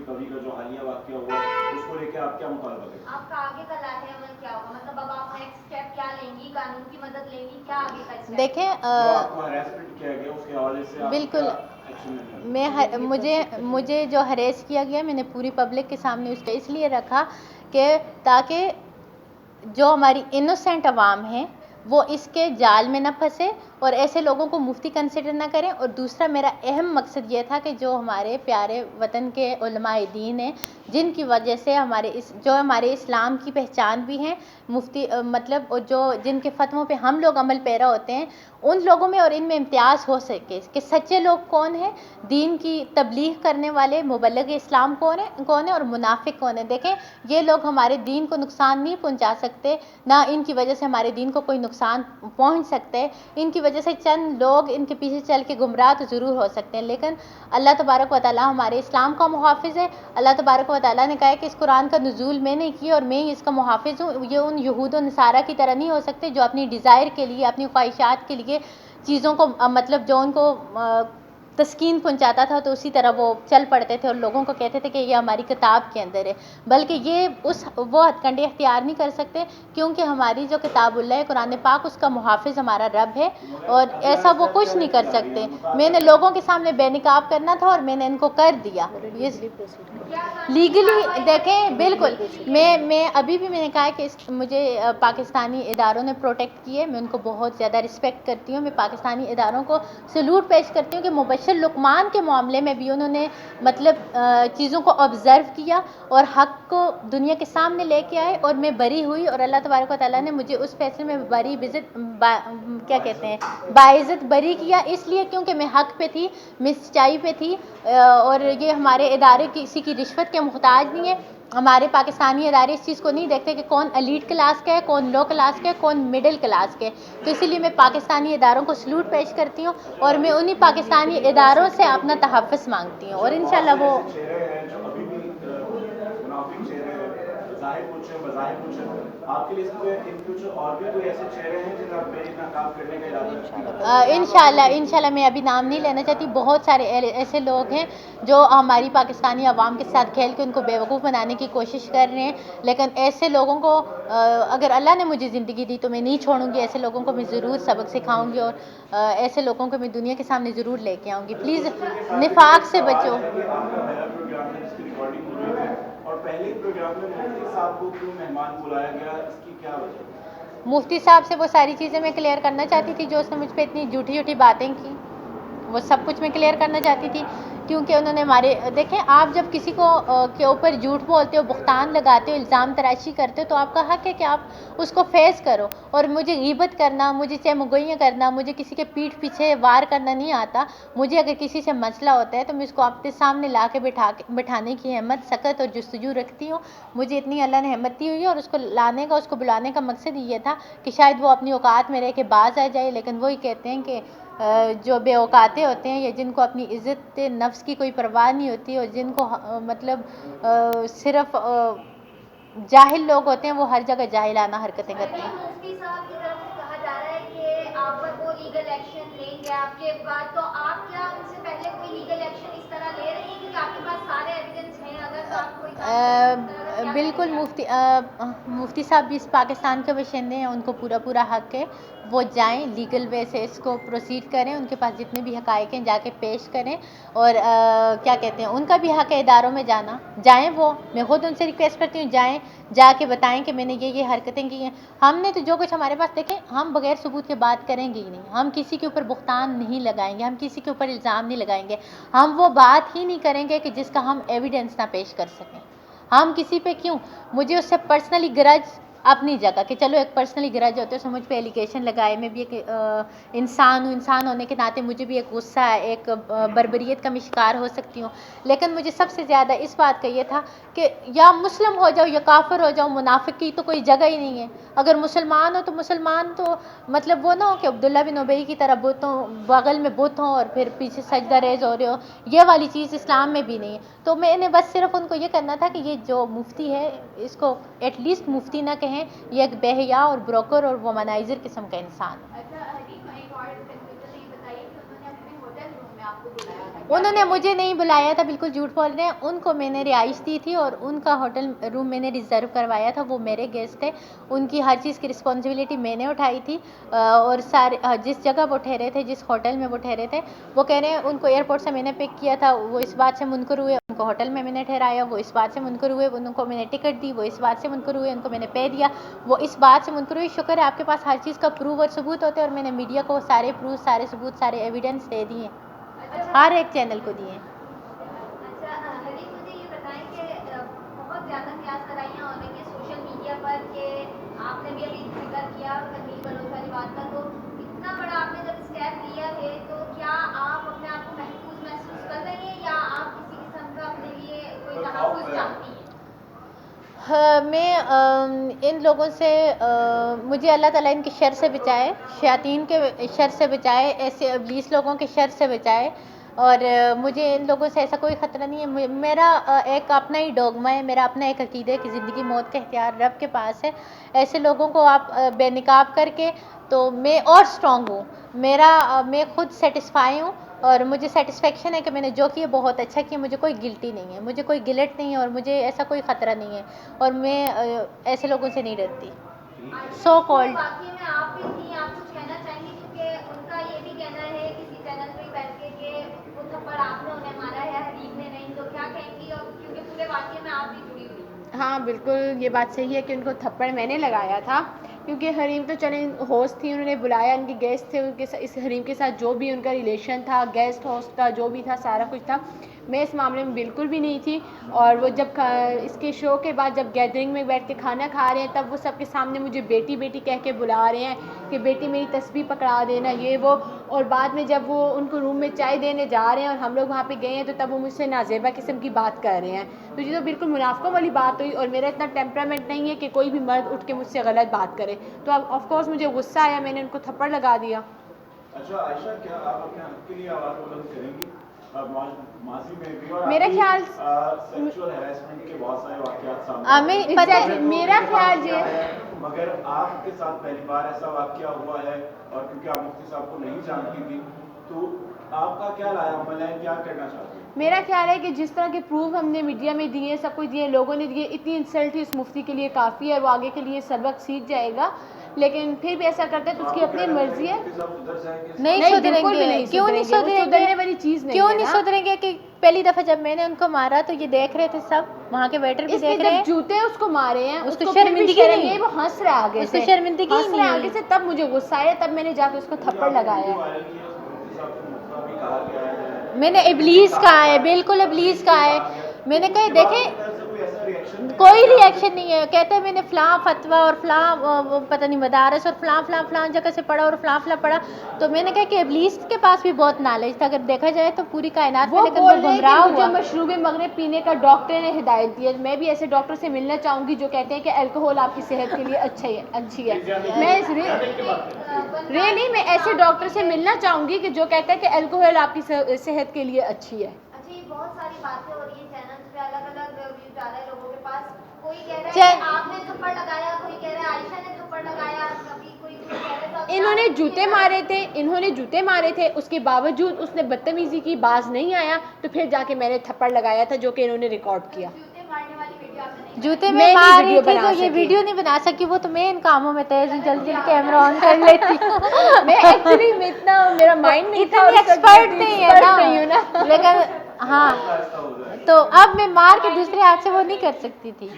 कवि का जो हालिया वाकया हुआ उसको लेके आप क्या मुतालबा करेंगे? आपका आगे का लाहे अमल क्या होगा? मतलब अब आप नेक्स्ट स्टेप क्या लेंगी? कानून की मदद लेंगी? क्या आगे का स्टेप? देखें आपको हरासमेंट किया गया उसके हवाले से बिल्कुल मुझे जो हरेस किया गया मैंने पूरी पब्लिक के सामने उसको इसलिए रखा कि ताकि जो हमारी इनोसेंट अवाम है वो इसके जाल में ना फंसे और ऐसे लोगों को मुफ्ती कंसिडर ना करें। और दूसरा मेरा अहम मकसद ये था कि जो हमारे प्यारे वतन के उलमाए दीन हैं जिनकी वजह से हमारे इस्लाम की पहचान भी हैं मुफ्ती मतलब जो जिनके फतवों पे हम लोग अमल पैरा होते हैं उन लोगों में और इनमें इम्तियाज़ हो सके कि सच्चे लोग कौन हैं, दीन की तबलीग करने वाले मुबल्लिग इस्लाम कौन है और मुनाफिक कौन है। देखें ये लोग हमारे दीन को नुकसान नहीं पहुंचा सकते, ना इनकी वजह से हमारे दीन को कोई नुकसान पहुंच सकते। इनकी वजह से चंद लोग इनके पीछे चल के गुमराह तो ज़रूर हो सकते हैं, लेकिन अल्लाह तबारक व तआला हमारे इस्लाम का मुहाफ़िज़ है। अल्लाह तबारक व तआला ने कहा है कि इस कुरान का नुज़ूल मैंने किया और मैं इसका मुहाफ़िज़ हूँ। ये उन यहूद और नसारा की तरह नहीं हो सकते जो अपनी डिज़ायर के लिए अपनी ख्वाहिशात के लिए चीज़ों को मतलब जो उनको तस्कीन पहुंचाता था तो उसी तरह वो चल पड़ते थे और लोगों को कहते थे कि ये हमारी किताब के अंदर है, बल्कि ये वो हथकंडे इख्तियार नहीं कर सकते क्योंकि हमारी जो किताबुल्लाह है कुरान पाक उसका मुहाफ़िज़ हमारा रब है और ऐसा वो कुछ नहीं कर सकते। मैंने लोगों के सामने बेनकाब करना था और मैंने इनको कर दिया। ये लीगली देखें बिल्कुल मैं अभी भी मैंने कहा है कि मुझे पाकिस्तानी इदारों ने प्रोटेक्ट किए, मैं उनको बहुत ज़्यादा रिस्पेक्ट करती हूँ। मैं पाकिस्तानी इदारों को सलूट पेश करती हूँ कि मुबश्शिर लुकमान के मामले में भी उन्होंने मतलब चीज़ों को ऑब्ज़र्व किया और हक़ को दुनिया के सामने लेके आए और मैं बरी हुई और अल्लाह तबारक व तआला ने मुझे उस फैसले में बाइज़्ज़त बरी किया, इसलिए क्योंकि मैं हक़ पे थी, मैं सच्चाई पे थी। और ये हमारे इदारे किसी की रिश्वत के मुहताज नहीं है। हमारे पाकिस्तानी इदारे इस चीज़ को नहीं देखते कि कौन एलीट क्लास का है, कौन लो क्लास का है, कौन मिडिल क्लास के। तो इसीलिए मैं पाकिस्तानी इदारों को सलूट पेश करती हूँ और मैं उन्हीं पाकिस्तानी इदारों से अपना तहफ़्फ़ुज़ मांगती हूँ और इंशाल्लाह वो इंशाल्लाह मैं अभी नाम नहीं लेना चाहती। बहुत सारे ऐसे लोग हैं जो हमारी पाकिस्तानी अवाम के साथ खेल के उनको बेवकूफ़ बनाने की कोशिश कर रहे हैं, लेकिन ऐसे लोगों को अगर अल्लाह ने मुझे ज़िंदगी दी तो मैं नहीं छोड़ूंगी। ऐसे लोगों को मैं ज़रूर सबक सिखाऊंगी और ऐसे लोगों को मैं दुनिया के सामने ज़रूर लेके आऊँगी। प्लीज़ निफाक से बचो। मुफ्ती साहब से वो सारी चीज़ें मैं क्लियर करना चाहती थी जो उसने मुझ पर इतनी झूठी झूठी बातें की, वो सब कुछ मैं क्लियर करना चाहती थी क्योंकि उन्होंने हमारे देखें आप जब किसी को के ऊपर झूठ बोलते हो, बुख्तान लगाते हो, इल्ज़ाम तराशी करते हो तो आपका हक़ है कि आप उसको फेस करो। और मुझे ग़ीबत करना, मुझे चमगोइयाँ करना, मुझे किसी के पीठ पीछे वार करना नहीं आता। मुझे अगर किसी से मसला होता है तो मैं उसको आपके सामने ला के बिठाने की हिम्मत, सकत और जुस्तजू रखती हूँ। मुझे इतनी अल्लाह ने हिम्मत दी हुई है और उसको लाने का, उसको बुलाने का मकसद ये था कि शायद वो अपनी औकात में रह के बाज आ जाए, लेकिन वही कहते हैं कि जो बेऔकाते होते हैं या जिनको अपनी इज़्ज़त नफ्स की कोई परवाह नहीं होती और जिनको मतलब सिर्फ जाहिल लोग होते हैं वो हर जगह जाहिलाना हरकतें करते हैं। मुफ्ती साहब की तरफ से कहा जा रहा है कि आप पर वो लीगल एक्शन लेंगे आपके बाद, तो आप क्या उनसे पहले कोई लीगल एक्शन इस तरह ले रही हैं क्योंकि आपके पास सारे एविडेंस हैं? अगर तो आप कोई बिल्कुल मुफ्ती साहब भी इस पाकिस्तान के बशिंदे हैं, उनको पूरा हक़ है वो जाएं लीगल वे से इसको प्रोसीड करें, उनके पास जितने भी हक़ाइक़ हैं जाके पेश करें और क्या कहते हैं उनका भी हक़ है इदारों में जाना, जाएं वो। मैं खुद उनसे रिक्वेस्ट करती हूँ जाएं, जाके बताएं कि मैंने ये हरकतें की हैं। हमने तो जो कुछ हमारे पास देखें हम बग़ैर सबूत के बात करेंगे ही नहीं, हम किसी के ऊपर बुख्तान नहीं लगाएंगे, हम किसी के ऊपर इल्ज़ाम नहीं लगाएंगे, हम वो बात ही नहीं करेंगे कि जिसका हम एविडेंस ना पेश कर सकें। हम किसी पे क्यों, मुझे उससे पर्सनली ग्रज अपनी जगह कि चलो एक पर्सनली ग्रज होते हैं, मुझ पे एलिगेशन लगाए, मैं भी एक इंसान हूँ, इंसान होने के नाते मुझे भी एक गुस्सा है, एक बर्बरियत का मैं शिकार हो सकती हूँ। लेकिन मुझे सबसे ज़्यादा इस बात का ये था कि या मुस्लिम हो जाओ या काफिर हो जाओ, मुनाफिक की तो कोई जगह ही नहीं है। अगर मुसलमान हो तो मुसलमान तो मतलब वो ना हो कि अब्दुल्ला बिन उबई की तरह बुतों बगल में बुत हों और फिर पीछे सजदा रेज हो रहे हो, ये वाली चीज़ इस्लाम में भी नहीं है। तो मैंने बस सिर्फ उनको ये करना था कि ये जो मुफ्ती है इसको एटलीस्ट मुफ्ती ना कहें, ये एक बेहया और ब्रोकर और वोमनाइजर किस्म का इंसान है। अच्छा, एक और बताइए कि उन्होंने अपने होटल रूम में आपको बुलाया था انہوں نے مجھے نہیں بلایا تھا, بالکل جھوٹ بول رہے ہیں. ان کو میں نے رہائش دی تھی اور ان کا ہوٹل روم میں نے ریزرو کروایا تھا, وہ میرے گیسٹ تھے. ان کی ہر چیز کی رسپانسبلٹی میں نے اٹھائی تھی. اور سارے جس جگہ وہ ٹھہرے تھے, جس ہوٹل میں وہ ٹھہرے تھے, وہ کہہ رہے ہیں ان کو ایئرپورٹ سے میں نے پک کیا تھا, وہ اس بات سے منکر ہوئے. ان کو ہوٹل میں نے ٹھہرایا, وہ اس بات سے منکر ہوئے. ان کو میں نے ٹکٹ دی, وہ اس بات سے منکر ہوئے. ان کو میں نے پے دیا, وہ اس بات سے منکر ہوئے. شکر ہے آپ کے پاس ہر چیز کا پروف اور ثبوت ہوتے ہیں, اور میں نے میڈیا کو سارے پروف, سارے ثبوت, سارے ایویڈنس دے دیے, ہر ایک چینل کو دیے. اچھا حریف, مجھے یہ بتائیں کہ بہت زیادہ قیاس کرائیاں ہو رہی ہیں سوشل میڈیا پر کہ آپ نے بھی ابھی ذکر کیا تنویر بلوچ والی بات کا, تو اتنا بڑا آپ نے جب اسٹیپ لیا ہے تو کیا آپ اپنے آپ کو محفوظ محسوس کر رہی ہیں یا آپ کسی قسم کا اپنے لیے کوئی تحفظ چاہتی ہیں؟ میں ان لوگوں سے, مجھے اللہ تعالیٰ ان کی شر سے بچائے, شیاطین کے شر سے بچائے, ایسے ابلیس لوگوں کے شر سے بچائے. اور مجھے ان لوگوں سے ایسا کوئی خطرہ نہیں ہے. میرا ایک اپنا ہی ڈوگما ہے, میرا اپنا ایک عقیدہ ہے کہ زندگی موت کا اختیار رب کے پاس ہے. ایسے لوگوں کو آپ بے نقاب کر کے, تو میں اور اسٹرانگ ہوں. میں خود سیٹسفائی ہوں, اور مجھے سیٹسفیکشن ہے کہ میں نے جو کیا بہت اچھا کیا. مجھے کوئی گلٹی نہیں ہے, مجھے کوئی گلٹ نہیں ہے, اور مجھے ایسا کوئی خطرہ نہیں ہے, اور میں ایسے لوگوں سے نہیں ڈرتی. سو کالڈ واقعی میں آپ بھی تھیں, آپ کچھ کہنا چاہیں گے کیونکہ ان کا یہ بھی کہنا ہے کسی چینل پہ بیٹھ کے کہ وہ تھپڑ آپ نے انہیں مارا ہے, حریف نے نہیں, تو کیا کہیں گی؟ اور کیونکہ پورے واقعے میں آپ بھی جڑی ہوئی ہیں. ہاں بالکل یہ بات صحیح ہے کہ ان کو تھپڑ میں نے لگایا تھا, کیونکہ حریم تو چلیں ہوسٹ تھی, انہوں نے بلایا, ان کے گیسٹ تھے, ان کے اس حریم کے ساتھ جو بھی ان کا ریلیشن تھا, گیسٹ ہوسٹ کا جو بھی تھا, سارا کچھ تھا. میں اس معاملے میں بالکل بھی نہیں تھی. اور وہ جب اس کے شو کے بعد جب گیدرنگ میں بیٹھ کے کھانا کھا رہے ہیں, تب وہ سب کے سامنے مجھے بیٹی بیٹی کہہ کے بلا رہے ہیں کہ بیٹی میری تسبیح پکڑا دینا, یہ وہ. اور بعد میں جب وہ ان کو روم میں چائے دینے جا رہے ہیں اور ہم لوگ وہاں پہ گئے ہیں, تو تب وہ مجھ سے نازیبا قسم کی بات کر رہے ہیں. تو یہ تو بالکل منافقوں والی بات ہوئی, اور میرا اتنا ٹیمپرامنٹ نہیں ہے کہ کوئی بھی مرد اٹھ کے مجھ سے غلط بات کرے. تو اب آف کورس مجھے غصہ آیا, میں نے ان کو تھپڑ لگا دیا. اچھا عائشہ, کیا آپ اپنے حق کے لیے آواز بلند کریں گی؟ ماضی میں بھی اور میرا خیال سیکشول ہیراسمنٹ کے بہت سارے واقعات سامنے Exactly, میرا خیال یہ ہے, مگر آپ کے ساتھ پہلی بار ایسا واقعہ ہوا ہے, اور کیونکہ آپ مفتی صاحب کو نہیں جانتی تھی, تو آپ کا کیا لایا عمل ہے, کیا کرنا چاہتے ہیں؟ میرا خیال ہے کہ جس طرح کے پروف ہم نے میڈیا میں دیے, سب کچھ دیے, لوگوں نے دیے, اتنی انسلٹ ہی اس مفتی کے لیے کافی ہے, وہ آگے کے لیے سبق سیکھ جائے گا. لیکن پھر بھی ایسا کرتا ہے تو اس کی اپنی مرضی ہے. نہیں سدھریں گے, کیوں نہیں سدھریں والی چیز نہیں, کیوں نہیں سدھریں گے؟ کہ پہلی دفعہ جب میں نے ان کو مارا تو یہ دیکھ رہے تھے سب, وہاں کے ویٹر بھی دیکھ رہے ہیں, جوتے اس کو مارے ہیں, اس کو شرمندگی نہیں ہے, وہ ہنس رہا آگے اس کو شرمندگی نہیں ہے آگے سے. تب مجھے غصہ آیا, تب میں نے جا کے اس کو تھپڑ لگایا. میں نے ابلیس کہا ہے, بالکل ابلیس کہا ہے. میں نے کہا دیکھیں کوئی ری ایکشن نہیں ہے. کہتے ہیں میں نے فلاں فتویٰ اور فلاں پتہ نہیں مدارس اور فلاں جگہ سے پڑھا اور فلاں پڑھا. تو میں نے کہا کہ ابلیس کے پاس بھی بہت نالج تھا, اگر دیکھا جائے تو پوری کائنات میں, لیکن وہ گمراہ ہوا. مشروب مغرب پینے کا ڈاکٹر نے ہدایت دی ہے. میں بھی ایسے ڈاکٹر سے ملنا چاہوں گی جو کہتے ہیں کہ الکوہول آپ کی صحت کے لیے اچھی ہے. میں ایسے ڈاکٹر سے ملنا چاہوں گی کہ جو کہتا ہے کہ الکوہول آپ کی صحت کے لیے اچھی ہے. اچھا, یہ بہت ساری باتیں ہو رہی ہیں چینلز پہ, الگ الگ ویوز جا رہے ہیں لوگوں کے پاس. کوئی کہہ رہا ہے کہ آپ نے تھپڑ لگایا, کوئی کہہ رہا ہے عائشہ نے تھپڑ لگایا, کبھی کوئی کہہ رہا تھا انہوں نے جوتے مارے تھے, اس کے باوجود اس نے بدتمیزی کی, باز نہیں آیا, تو پھر جا کے میں نے تھپڑ لگایا تھا, جو کہ انہوں نے ریکارڈ کیا. جوتے مارنے والی ویڈیو آپ نے جوتے میں مار رہی تھی, تو یہ ویڈیو نہیں بنا سکی. وہ تو میں ان کاموں میں تیز ہوں, جلدی کیمرہ آن کر لیتی ہوں. میں ایکچولی اتنا میرا مائنڈ نہیں تھا, ایکسپرٹ نہیں ہے نا, لیکن ہاں, تو اب میں مار کے دوسرے ہاتھ سے وہ نہیں کر سکتی تھی.